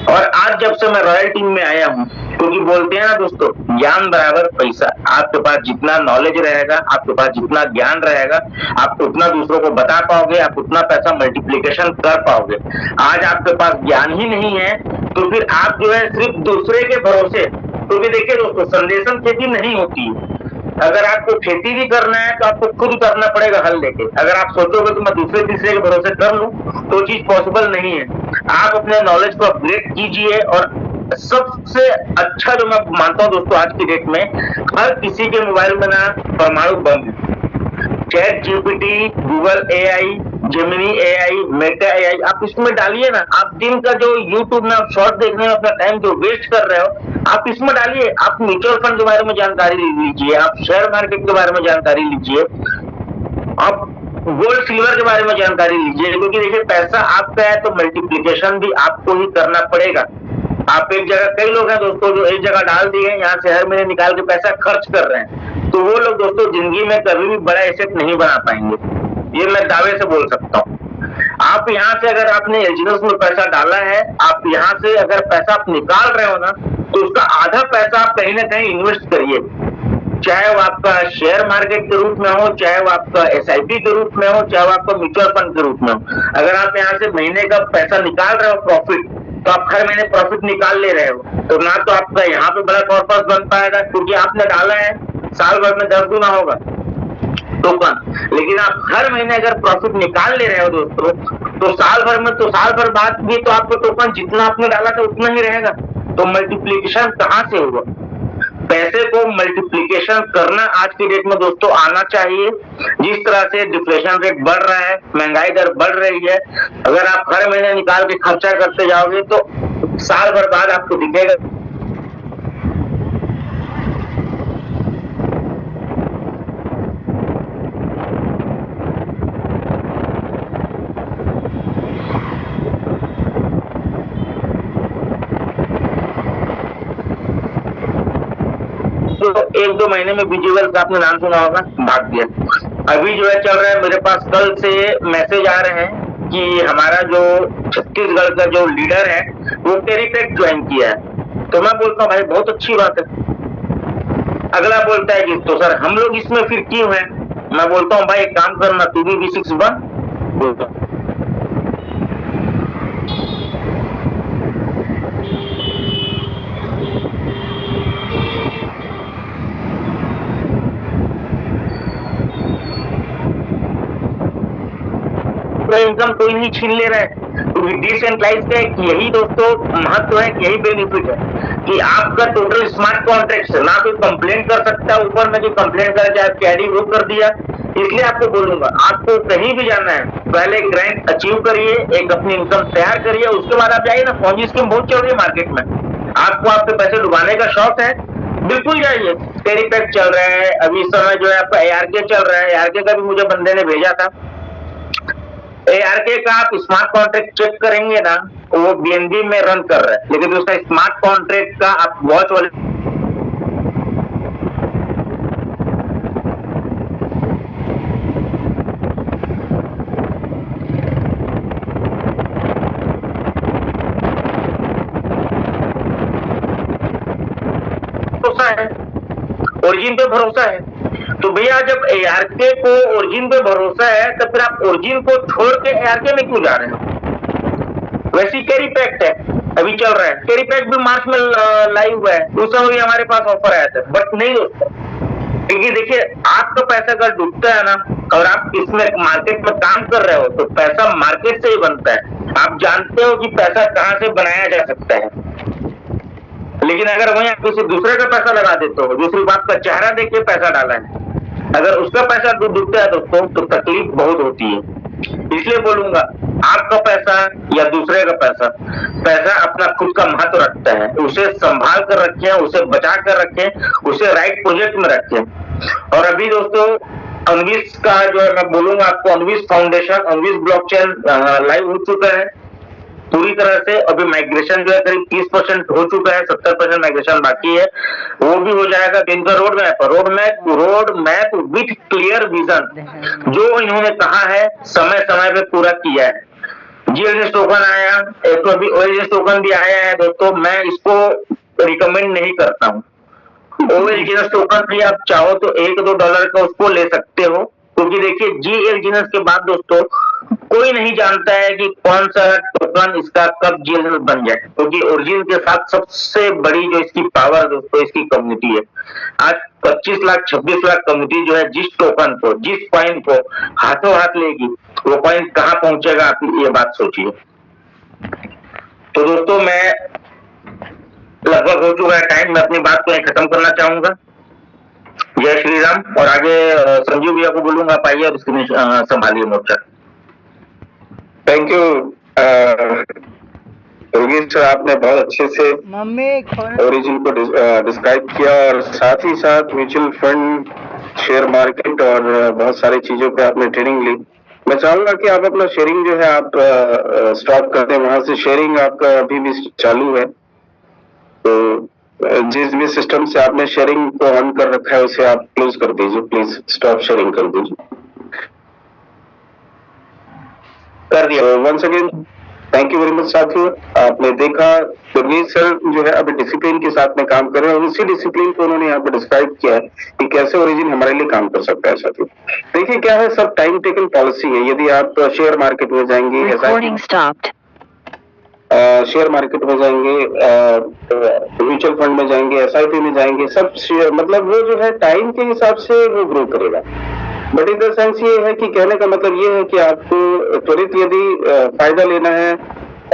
और आज जब से मैं रॉयल टीम में आया हूं, क्योंकि बोलते हैं ना दोस्तों, ज्ञान बराबर पैसा। आपके पास जितना नॉलेज रहेगा, आपके पास जितना ज्ञान रहेगा, आप उतना दूसरों को बता पाओगे, आप उतना पैसा मल्टीप्लिकेशन कर पाओगे। आज आपके पास ज्ञान ही नहीं है, तो फिर आप जो है सिर्फ दूसरे के भरोसे, क्योंकि देखिए दोस्तों संदेशन खेती नहीं होती है। अगर आपको खेती भी करना है तो आपको खुद करना पड़ेगा हल लेके। अगर आप सोचोगे तो मैं दूसरे तीसरे के भरोसे कर लूं, तो चीज पॉसिबल नहीं है। आप अपने नॉलेज को अपग्रेड कीजिए। और सबसे अच्छा जो मैं मानता हूं दोस्तों आज की डेट में, हर किसी के मोबाइल में ना परमाणु बम है। Chat GPT, Google AI, Gemini AI, Meta AI, आप इसमें डालिए ना। आप दिन का जो यूट्यूब में आप शॉर्ट देखने में अपना टाइम जो वेस्ट कर रहे हो, आप इसमें डालिए। आप म्यूचुअल फंड के बारे में जानकारी लीजिए, आप शेयर मार्केट के बारे में जानकारी लीजिए, आप गोल्ड सिल्वर के बारे में जानकारी लीजिए, क्योंकि देखिए पैसा आपका है तो मल्टीप्लिकेशन भी आपको ही करना पड़ेगा। आप एक जगह, कई लोग हैं दोस्तों जो एक जगह डाल दिए, यहाँ से हर महीने निकाल के पैसा खर्च कर रहे हैं, तो वो लोग दोस्तों जिंदगी में कभी भी बड़ा एसेट नहीं बना पाएंगे, ये मैं दावे से बोल सकता हूँ। आप यहाँ से अगर आपने एलजीएनएस में पैसा डाला है, आप यहाँ से अगर पैसा आप निकाल रहे हो ना, तो उसका आधा पैसा आप कहीं ना कहीं इन्वेस्ट करिए। चाहे वो आपका शेयर मार्केट के रूप में हो, चाहे वो आपका SIP के रूप में हो, चाहे वो आपका म्यूचुअल फंड के रूप में हो। अगर आप यहाँ से महीने का पैसा निकाल रहे हो प्रॉफिट, तो आप हर महीने प्रॉफिट निकाल ले रहे हो, तो ना तो आपका यहाँ पे बड़ा कॉर्पस बन पाएगा क्योंकि आपने डाला है, साल भर में 10 गुना होगा टोकन। लेकिन आप हर महीने अगर प्रॉफिट निकाल ले रहे हो दोस्तों, तो साल भर बाद भी तो आपको टोकन जितना आपने डाला था उतना ही रहेगा। तो मल्टीप्लीकेशन कहाँ से होगा? पैसे को मल्टीप्लीकेशन करना आज की डेट में दोस्तों आना चाहिए। जिस तरह से डिफ्लेशन रेट बढ़ रहा है, महंगाई दर बढ़ रही है, अगर आप हर महीने निकाल के खर्चा करते जाओगे तो साल भर बाद आपको दिखेगा। तो 1-2 महीने में विजुअल का आपने नाम सुना होगा, भाग गया। अभी जो है चल रहा है, मेरे पास कल से मैसेज आ रहे हैं कि हमारा जो छत्तीसगढ़ का जो लीडर है वो टेरिफेक्ट ज्वाइन किया है। तो मैं बोलता हूँ भाई बहुत अच्छी बात है। अगला बोलता है कि तो सर हम लोग इसमें फिर क्यों हैं? मैं बोलता हूँ भाई एक काम करना, तू भी V6 बन। बोलता इनकम कोई नहीं छीन ले रहा है, क्योंकि डिसेंट्रलाइज का एक यही दोस्तों महत्व है, यही बेनिफिट है कि आपका टोटल स्मार्ट कॉन्ट्रैक्ट से ना कोई कंप्लेंट कर सकता है, ऊपर में जो कंप्लेंट करके आपकी आईडी वो कर दिया। इसलिए आपको बोलूंगा, आपको कहीं भी जाना है, पहले एक रैंक अचीव करिए, एक अपनी इनकम तैयार करिए, उसके बाद आप जाइए ना। फौजी स्कीम बहुत चल रही है मार्केट में, आपको आपके पैसे डुबाने का शौक है, बिल्कुल जाइए। टेरिफेक्ट चल रहा है, अभी इस समय जो है आपका ARK चल रहा है। ARK का भी मुझे बंदे ने भेजा था। ARK का आप स्मार्ट कॉन्ट्रैक्ट चेक करेंगे ना, वो BNB में रन कर रहा है, लेकिन उसका स्मार्ट कॉन्ट्रैक्ट का आप वॉच वाले भरोसा है, ओरिजिन पे भरोसा है। तो भैया जब ARK को ओरिजिन पे भरोसा है, तो फिर आप ओरिजिन को छोड़ के ARK में क्यों जा रहे हो? वैसी टेरिफेक्ट है, अभी चल रहा है। टेरिफेक्ट भी मार्च में लाइव हुआ है, उस समय भी हमारे पास ऑफर आया था, बट नहीं दोस्तों। क्योंकि देखिए आपका पैसा अगर डूबता है ना, और आप इसमें मार्केट में काम कर रहे हो, तो पैसा मार्केट से ही बनता है। आप जानते हो कि पैसा कहाँ से बनाया जा सकता है, लेकिन अगर वहीं आप किसी दूसरे का पैसा लगा देते हो, जो सिर्फ आपका चेहरा देख के पैसा डाला है, अगर उसका पैसा डूबता है दोस्तों, तो तकलीफ बहुत होती है। इसलिए बोलूंगा, आपका पैसा या दूसरे का पैसा, पैसा अपना खुद का महत्व रखता है। उसे संभाल कर रखें, उसे बचा कर रखें, उसे राइट प्रोजेक्ट में रखें। और अभी दोस्तों अनविश का जो है मैं बोलूंगा आपको, अनविश फाउंडेशन, अनविश ब्लॉकचेन लाइव हो चुका है पूरी तरह से। अभी माइग्रेशन जो है करीब 30% हो चुका है, 70% माइग्रेशन बाकी है, वो भी हो जाएगा। इनका road map with clear vision, जो इन्होंने कहा है समय समय पे पूरा किया है। GLS टोकन आया, एक तो अभी OLS टोकन भी आया है दोस्तों, मैं इसको रिकमेंड नहीं करता हूँ। OLS टोकन भी आप चाहो तो $1-2 का उसको ले सकते हो, क्योंकि देखिए GLS के बाद दोस्तों कोई नहीं जानता है कि कौन सा टोकन इसका कब GLS बन जाए, क्योंकि ओरिजिन के साथ सबसे बड़ी जो इसकी पावर दोस्तों इसकी कम्युनिटी है। आज 25 लाख 26 लाख कम्युनिटी जो है, जिस टोकन को, जिस कॉइन को हाथों हाथ लेगी, वो कॉइन कहाँ पहुंचेगा, आप ये बात सोचिए। तो दोस्तों मैं लगभग हो चुका है टाइम, मैं अपनी बात को यहीं खत्म करना चाहूंगा। जय श्री राम। और आगे संजीव भैया को बोलूंगा, आप आइए और स्क्रीन संभालिए मोर्चा। थैंक यू योगेश सर, आपने बहुत अच्छे से ओरिजिन को डिस्क्राइब किया, और साथ ही साथ म्यूचुअल फंड, शेयर मार्केट और बहुत सारी चीजों पे आपने ट्रेनिंग ली। मैं चाहूंगा कि आप अपना शेयरिंग जो है आप स्टॉप कर दें, वहां से शेयरिंग आपका अभी भी चालू है। तो जिस भी सिस्टम से आपने शेयरिंग को ऑन कर रखा है उसे आप क्लोज कर दीजिए, प्लीज स्टॉप शेयरिंग कर दीजिए। कर दिया। Once again thank you very much साथियों, आपने देखा गुरमीत सर जो है अभी डिसिप्लिन के साथ में काम कर रहे हैं और उसी डिसिप्लिन को उन्होंने यहाँ पे डिस्क्राइब किया है कि कैसे ओरिजिन हमारे लिए काम कर सकता है। साथियों देखिए क्या है, सब टाइम टेकन पॉलिसी है। यदि आप शेयर मार्केट में जाएंगे, शेयर मार्केट में जाएंगे, म्यूचुअल फंड में जाएंगे, SIP में जाएंगे, सब शेयर मतलब वो जो है टाइम के हिसाब से वो ग्रो करेगा। बट इन द सेंस ये है कि कहने का मतलब ये है कि आपको त्वरित यदि फायदा लेना है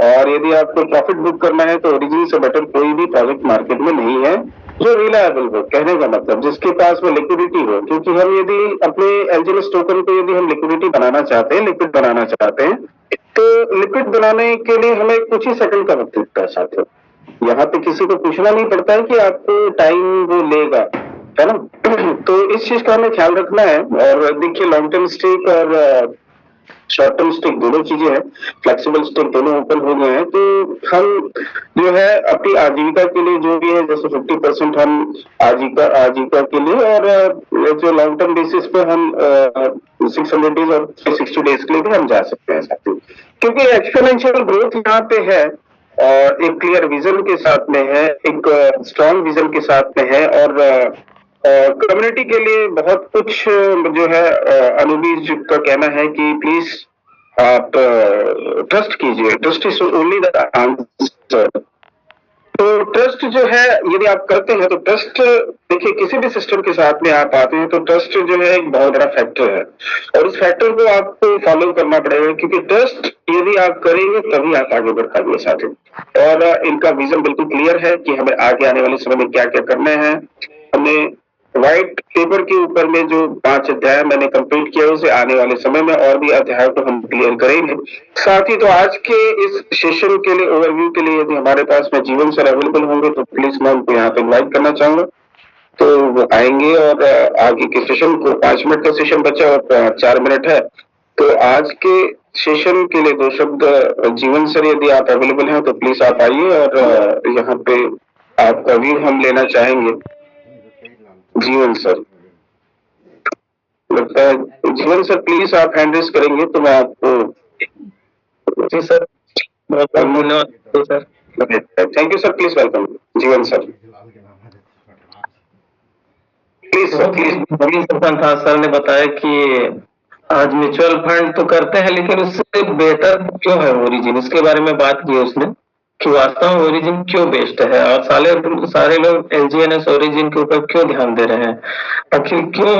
और यदि आपको प्रॉफिट बुक करना है तो ओरिजिन से बेटर कोई भी प्रोजेक्ट मार्केट में नहीं है जो रिलायबल हो। कहने का मतलब जिसके पास में लिक्विडिटी हो, क्योंकि हम यदि अपने LGNS टोकन को यदि हम लिक्विडिटी बनाना चाहते हैं, लिक्विड बनाना चाहते हैं, तो लिक्विड बनाने के लिए हमें कुछ ही सेकंड का वक्त लगता है साथियों। यहाँ पे किसी को पूछना नहीं पड़ता है कि आपको टाइम वो लेगा, है ना। तो इस चीज का हमें ख्याल रखना है। और देखिए लॉन्ग टर्म स्टेक और शॉर्ट टर्म स्टेक दोनों चीजें हैं, फ्लेक्सिबल स्टेक दोनों ओपन हो गए हैं। तो हम जो है अपनी आजीविका के लिए जो भी है, जैसे 50% हम आजीविका के लिए और जो लॉन्ग टर्म बेसिस पे हम 600 डेज और 360 डेज के लिए भी हम जा सकते हैं साथियों, क्योंकि एक्सपोनेंशियल ग्रोथ यहाँ पे है और एक क्लियर विजन के साथ में है, एक स्ट्रॉन्ग विजन के साथ में है और कम्युनिटी के लिए बहुत कुछ जो है अनुबीज का कहना है कि प्लीज आप ट्रस्ट कीजिए, trust is only the answer. तो ट्रस्ट जो है यदि आप करते हैं तो ट्रस्ट, देखिए किसी भी सिस्टम के साथ में आप आते हैं तो ट्रस्ट जो है एक बहुत बड़ा फैक्टर है और इस फैक्टर को आपको फॉलो करना पड़ेगा, क्योंकि ट्रस्ट यदि आप करेंगे तभी आप आगे बढ़ पाएंगे साथियों। और इनका विजन बिल्कुल क्लियर है कि हमें आगे आने वाले समय में क्या क्या करना है। हमने व्हाइट पेपर के ऊपर में जो 5 अध्याय मैंने कंप्लीट किया उसे आने वाले समय में और भी अध्याय को हम क्लियर करेंगे। साथ ही तो आज के इस सेशन के लिए ओवरव्यू के लिए यदि हमारे पास में जीवन सर अवेलेबल होंगे तो प्लीज मैं उनको यहाँ पे इन्वाइट करना चाहूंगा, तो वो आएंगे और आगे के सेशन को 5 मिनट का सेशन बचा और 4 मिनट है, तो आज के सेशन के लिए 2 शब्द जीवन सर यदि आप अवेलेबल हैं तो प्लीज आप आइए और यहाँ पे आपका व्यू हम लेना चाहेंगे। जीवन सर, लगता है जीवन सर प्लीज आप हैंड रेज करेंगे तो मैं आपको। जी सर, बहुत बहुत धन्यवाद sir. Thank you sir, please welcome Jeevan sir. Please sir, please. Sir ने बताया कि आज म्यूचुअल फंड तो करते हैं लेकिन उससे बेहतर क्यों है ओरिजिन, इसके बारे में बात की उसने कि वास्तव में ओरिजिन क्यों बेस्ट है और सारे लोग LGNS ओरिजिन के ऊपर क्यों ध्यान दे रहे हैं, आखिर क्यों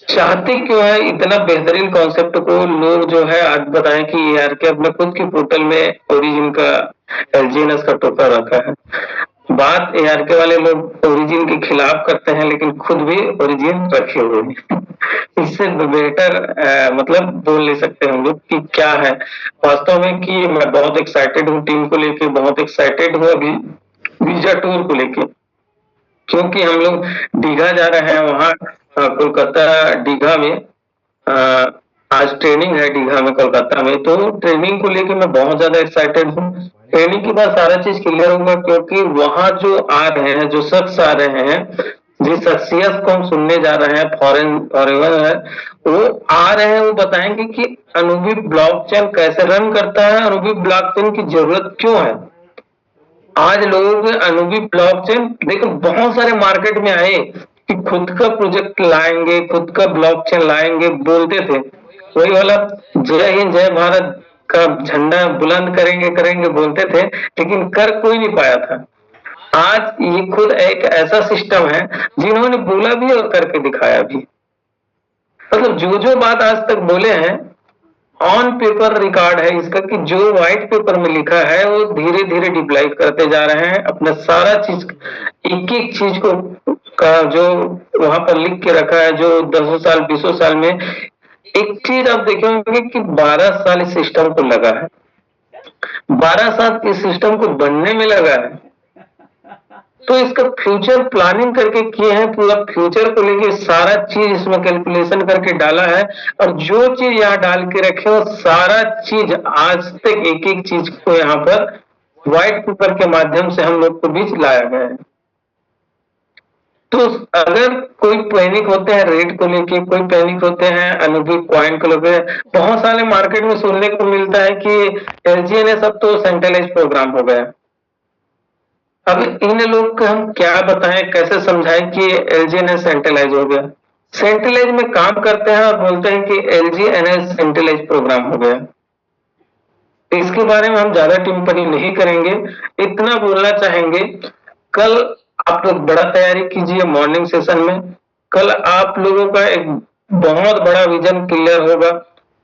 चाहते क्यों है इतना बेहतरीन कॉन्सेप्ट को लोग जो है। आज बताएं कि ARK अपने खुद की पोर्टल में ओरिजिन का LGNS का टोकन रखा है। बात ARK वाले लोग ओरिजिन के खिलाफ करते हैं लेकिन खुद भी ओरिजिन रखे हुए हैं। इससे बेटर मतलब बोल नहीं सकते हम लोग कि क्या है वास्तव में। कि मैं बहुत एक्साइटेड हूँ टीम को लेके, बहुत एक्साइटेड हूँ अभी वीजा टूर को लेके, क्योंकि हम लोग दीघा जा रहे हैं। वहाँ कोलकाता दीघा में आज ट्रेनिंग है दीघा में कोलकाता में, तो ट्रेनिंग को लेके मैं बहुत ज्यादा एक्साइटेड हूँ। ट्रेनिंग के बाद सारा चीज क्लियर होगा, क्योंकि वहां जो आ रहे हैं, जो शख्स आ रहे हैं, जिस शख्सियत को हम सुनने जा रहे हैं, फॉरेन है, वो आ रहे हैं, वो बताएंगे कि अनुभवी ब्लॉकचेन कैसे रन करता है, अनुभवी ब्लॉकचेन की जरूरत क्यों है। आज लोगों को अनुभवी ब्लॉकचेन देखो, बहुत सारे मार्केट में आए कि खुद का प्रोजेक्ट लाएंगे, खुद का ब्लॉकचेन लाएंगे, बोलते थे वही वाला जय हिंद जय भारत का झंडा बुलंद करेंगे बोलते थे, लेकिन कर कोई नहीं पाया था। आज ये खुद एक ऐसा सिस्टम है जिन्होंने बोला भी और करके दिखाया भी। मतलब जो बात आज तक बोले हैं ऑन पेपर रिकॉर्ड है इसका, कि जो व्हाइट पेपर में लिखा है वो धीरे धीरे डिप्लाई करते जा रहे हैं। अपना सारा चीज एक एक चीज को का जो वहां पर लिख के रखा है, जो 10 साल 20 साल में एक चीज आप देखेंगे कि 12 साल इस सिस्टम को लगा है, 12 साल इस सिस्टम को बनने में लगा है। तो इसका फ्यूचर प्लानिंग करके किए हैं, पूरा फ्यूचर को लेके सारा चीज इसमें कैलकुलेशन करके डाला है, और जो चीज यहाँ डाल के रखे वो सारा चीज आज तक एक एक चीज को यहाँ पर व्हाइट पेपर के माध्यम से हम लोग को बीच लाया गया है। तो अगर कोई पैनिक होते हैं रेट को लेके, कोई पैनिक होते हैं अनुदीप कॉइन को लेके, बहुत सारे मार्केट में सुनने को मिलता है कि एलजीएनएस अब तो सेंट्रलाइज प्रोग्राम हो गया। अब इन लोग को हम क्या बताएं, कैसे समझाएं कि एलजीएनएस सेंट्रलाइज हो गया। सेंट्रलाइज में काम करते हैं और बोलते हैं कि एलजीएनएस सेंट्रलाइज प्रोग्राम हो गया। इसके बारे में हम ज्यादा टिप्पणी नहीं करेंगे, इतना बोलना चाहेंगे कल आप लोग बड़ा तैयारी कीजिए मॉर्निंग सेशन में। कल आप लोगों का एक बहुत बड़ा विजन क्लियर होगा।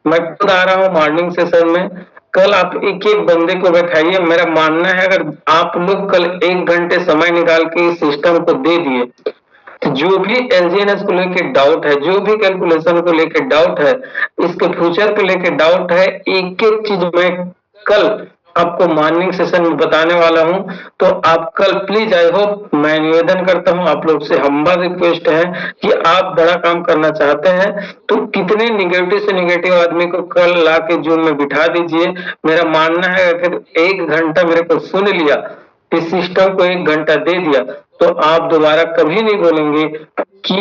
मैं खुद आ रहा हूँ मॉर्निंग सेशन में। कल आप एक एक बंदे को बैठाइए। मेरा मानना है अगर आप लोग कल 1 घंटे समय निकाल के इस सिस्टम को दे दिए तो जो भी एलजीएनएस को लेके डाउट है, जो भी कैलकुलेशन को लेके डाउट है, इसके फ्यूचर को लेके डाउट है, एक एक चीज मैं कल आपको मॉर्निंग सेशन में बताने वाला हूं। तो आप कल प्लीज, आई होप, मैं निवेदन करता हूं आप लोग से, हम्बल रिक्वेस्ट है कि आप बड़ा काम करना चाहते हैं तो कितने निगेटिव से निगेटिव आदमी को कल ला के जूम में बिठा दीजिए। मेरा मानना है अगर 1 घंटा मेरे को सुन लिया, इस सिस्टम को 1 घंटा दे दिया, तो आप दोबारा कभी नहीं बोलेंगे कि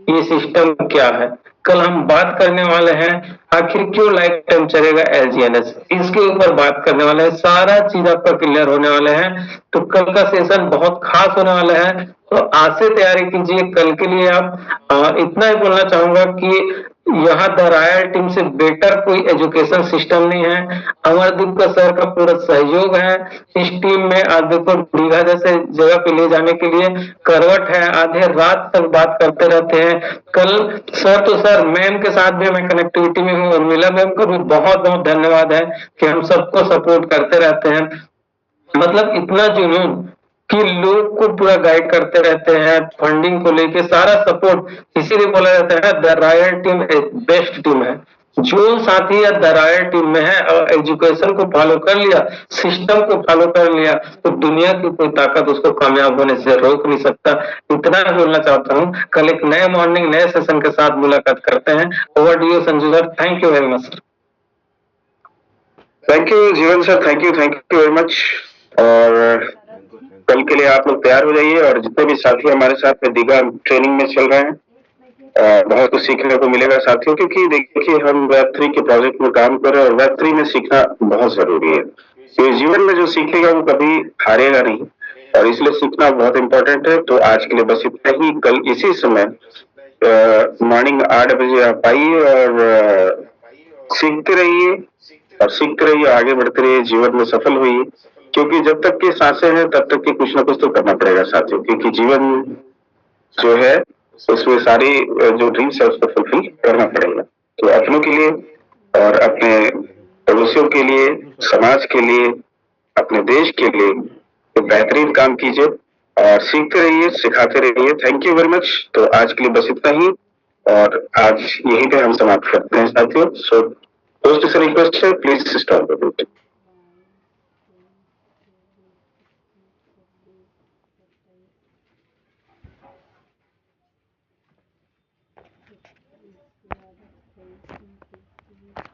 ये सिस्टम क्या है। कल हम बात करने वाले हैं आखिर क्यों लाइफ टाइम चलेगा एलजीएनएस, इसके ऊपर बात करने वाले हैं। सारा चीज आपका क्लियर होने वाले हैं। तो कल का सेशन बहुत खास होने वाला है, तो आज से तैयारी कीजिए कल के लिए आप। इतना ही बोलना चाहूंगा कि यहाँ द रॉयल टीम से बेटर कोई एजुकेशन सिस्टम नहीं है। अमरदीप का सर का पूरा सहयोग है इस टीम में। आज देखो दीघा जैसे जगह पे ले जाने के लिए करवट है, आधे रात तक बात करते रहते हैं। कल सर तो सर, मैम के साथ भी मैं कनेक्टिविटी में हूँ, उर्मिला मैम को भी बहुत बहुत धन्यवाद है कि हम सबको सपोर्ट करते रहते हैं। मतलब इतना जुनून कि लोग को पूरा गाइड करते रहते हैं, फंडिंग को लेके सारा सपोर्ट। इसीलिए बोला जाता है द रॉयल टीम एक बेस्ट टीम है। जो साथी द रॉयल टीम में है और एजुकेशन को फॉलो कर लिया, सिस्टम को फॉलो कर लिया, तो दुनिया की कोई ताकत उसको कामयाब होने से रोक नहीं सकता। इतना बोलना चाहता हूँ। कल एक नए मॉर्निंग नए सेशन के साथ मुलाकात करते हैं। Over to you Sanju sir, thank you very much. Thank you Jeevan sir, thank you very much. और कल के लिए आप लोग तैयार हो जाइए। और जितने भी साथी हमारे साथ में दीघा ट्रेनिंग में चल रहे हैं, बहुत कुछ सीखने को मिलेगा साथियों, क्योंकि देखिए हम वेब3 के प्रोजेक्ट में काम कर रहे हैं और वेब3 में सीखना बहुत जरूरी है। तो जीवन में जो सीखेगा वो कभी हारेगा नहीं, और इसलिए सीखना बहुत इंपॉर्टेंट है। तो आज के लिए बस इतना ही। कल इसी समय मॉर्निंग 8 बजे आप आइए और सीखते रहिए, और सीखते रहिए, आगे बढ़ते रहिए, जीवन में सफल होइए। क्योंकि जब तक की सांसें हैं तब तक की कुछ ना कुछ तो करना पड़ेगा साथियों, क्योंकि जीवन जो है उसमें सारी जो ड्रीम्स है उसको फुलफिल करना पड़ेगा। तो अपनों के लिए और अपने पड़ोसियों के लिए, समाज के लिए, अपने देश के लिए तो बेहतरीन काम कीजिए और सीखते रहिए, सिखाते रहिए। Thank you very much. तो आज के लिए बस इतना ही, और आज यहीं पे हम समाप्त करते हैं साथियों। सो दोस्त से रिक्वेस्ट है, प्लीज स्टॉप द मीटिंग।